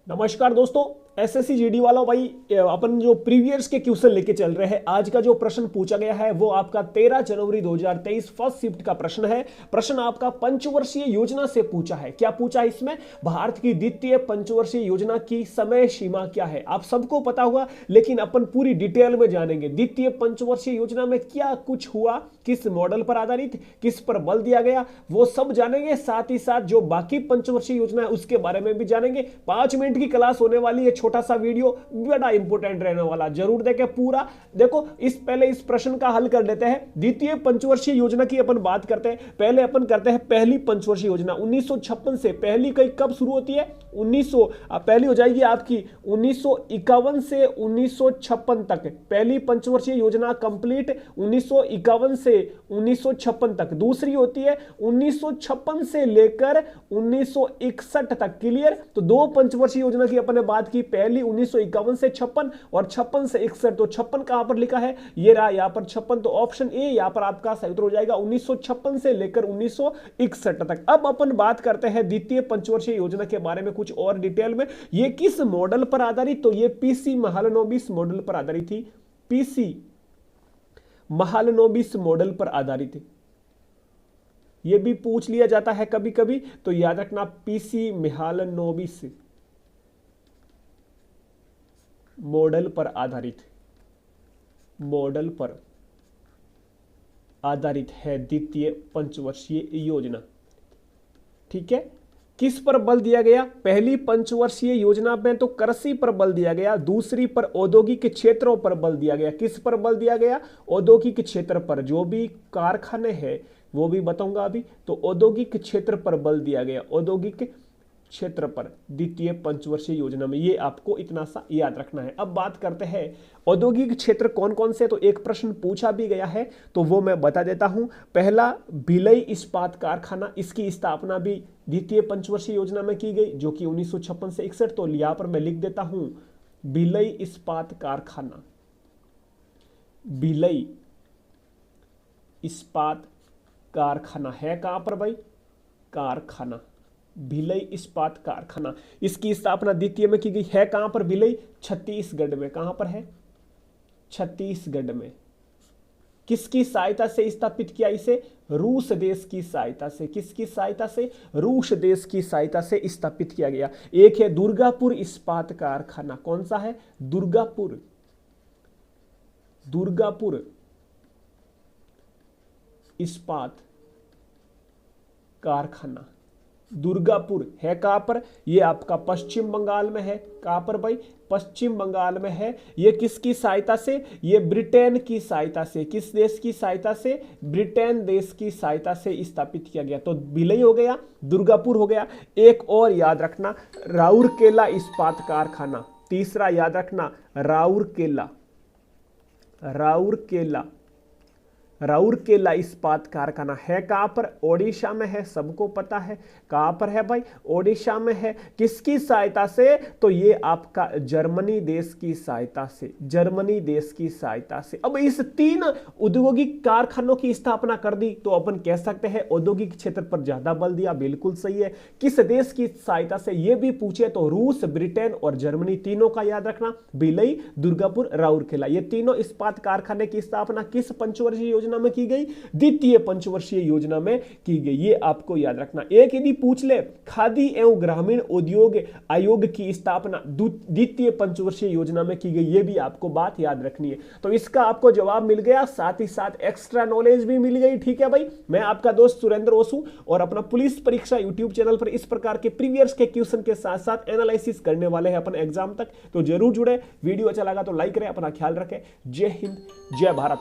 नमस्कार दोस्तों, SSC GD वाला भाई अपन जो प्रीवियस के क्वेश्चन लेके चल रहे हैं। आज का जो प्रश्न पूछा गया है वो आपका 13 जनवरी 2023 फर्स्ट शिफ्ट का प्रश्न है। प्रश्न आपका पंचवर्षीय योजना से पूछा है। क्या पूछा है इसमें? भारत की द्वितीय पंचवर्षीय योजना की समय सीमा क्या है? आप सबको पता होगा, लेकिन अपन पूरी डिटेल में जानेंगे द्वितीय पंचवर्षीय योजना में क्या कुछ हुआ, किस मॉडल पर आधारित, किस पर बल दिया गया, वो सब जानेंगे। साथ ही साथ जो बाकी पंचवर्षीय योजना है उसके बारे में भी जानेंगे। 5 मिनट की क्लास होने वाली है, छोटा सा वीडियो बड़ा इंपॉर्टेंट रहने वाला, जरूर देखें पूरा। देखो पहले इस प्रश्न का हल कर लेते हैं। द्वितीय पंचवर्षीय योजना की अपन बात करते हैं। पहले अपन करते हैं पहली पंचवर्षीय योजना। 1956 से पहली कब शुरू होती है? पहली हो जाएगी आपकी 1951 से 1956 तक पहली पंचवर्षीय योजना कंप्लीट, 1951 से 1956 तक। दूसरी होती है 1956 से लेकर 1961 तक। क्लियर? तो दो पंचवर्षीय योजना की अपन ने बात की, पहली 1951 से 56 और 56 से 61। तो 56 कहां पर लिखा है? ये रहा यहां पर 56। तो ऑप्शन ए यहां पर आपका सही उत्तर हो जाएगा, 1956 से लेकर 1961 तक। अब अपन बात करते हैं द्वितीय पंचवर्षीय योजना के बारे में कुछ और डिटेल में। ये किस मॉडल पर आधारित? तो ये पीसी महालनोबिस मॉडल पर आधारित थी। पीसी महालनोबिस मॉडल पर आधारित है। यह भी पूछ लिया जाता है कभी कभी, तो याद रखना पीसी महालनोबिस मॉडल पर आधारित, मॉडल पर आधारित है द्वितीय पंचवर्षीय योजना। ठीक है। किस पर बल दिया गया? पहली पंचवर्षीय योजना में तो कृषि पर बल दिया गया, दूसरी पर औद्योगिक क्षेत्रों पर बल दिया गया। किस पर बल दिया गया? औद्योगिक क्षेत्र पर। जो भी कारखाने हैं वो भी बताऊंगा अभी। तो औद्योगिक क्षेत्र पर बल दिया गया, औद्योगिक क्षेत्र पर द्वितीय पंचवर्षीय योजना में। ये आपको इतना सा याद रखना है। अब बात करते हैं औद्योगिक क्षेत्र कौन कौन से। तो एक प्रश्न पूछा भी गया है तो वो मैं बता देता हूं। पहला भिलई इस्पात कारखाना, इसकी स्थापना भी द्वितीय पंचवर्षीय योजना में की गई, जो कि 1956 से 61। तो यहां पर मैं लिख देता हूं भिलई इस्पात कारखाना। भिलई इस्पात कारखाना है कहां पर भाई? कारखाना, भिलई इस्पात कारखाना। इसकी स्थापना द्वितीय में की गई है कहां पर? भिलई, छत्तीसगढ़ में। कहां पर है? छत्तीसगढ़ में। किसकी सहायता से स्थापित किया इसे? रूस देश की सहायता से। किसकी सहायता से? रूस देश की सहायता से स्थापित किया गया। एक है दुर्गापुर इस्पात कारखाना। कौन सा है? दुर्गापुर, दुर्गापुर इस्पात कारखाना। दुर्गापुर है कहां पर? ये आपका पश्चिम बंगाल में है। कहां पर भाई? पश्चिम बंगाल में है। ये किसकी सहायता से? ये ब्रिटेन की सहायता से। किस देश की सहायता से? ब्रिटेन देश की सहायता से स्थापित किया गया। तो भिलई हो गया, दुर्गापुर हो गया। एक और याद रखना, राउरकेला इस्पात कारखाना। तीसरा याद रखना, राउरकेला, राउरकेला, राउरकेला इस्पात कारखाना है कहां पर? ओडिशा में है, सबको पता है। कहां पर है भाई? ओडिशा में है। किसकी सहायता से? तो ये आपका जर्मनी देश की सहायता से, जर्मनी देश की सहायता से। अब इस 3 औद्योगिक कारखानों की स्थापना कर दी तो अपन कह सकते हैं औद्योगिक क्षेत्र पर ज्यादा बल दिया। बिल्कुल सही है। किस देश की सहायता से ये भी पूछे तो रूस, ब्रिटेन और जर्मनी, तीनों का याद रखना। भिलई, दुर्गापुर, राउरकेला, ये तीनों इस्पात कारखाने की स्थापना किस पंचवर्षीय योजना में की गई? द्वितीय पंचवर्षीय योजना में की गई। ये आपको याद रखना। एक यदि पूछ ले खादी एवं ग्रामीण उद्योग आयोग की स्थापना द्वितीय पंचवर्षीय योजना में की गई, ये भी आपको बात याद रखनी है। तो इसका आपको जवाब मिल गया, साथ ही साथ एक्स्ट्रा नॉलेज भी मिल गई। ठीक है भाई, मैं आपका दोस्त सुरेंद्र ओसू और अपना पुलिस परीक्षा यूट्यूब चैनल पर इस प्रकार के प्रीवियस के क्वेश्चन के साथ साथ एनालिसिस करने वाले हैं अपन एग्जाम तक। तो जरूर जुड़े। वीडियो अच्छा लगा तो लाइक करें, अपना ख्याल रखें। जय हिंद, जय भारत।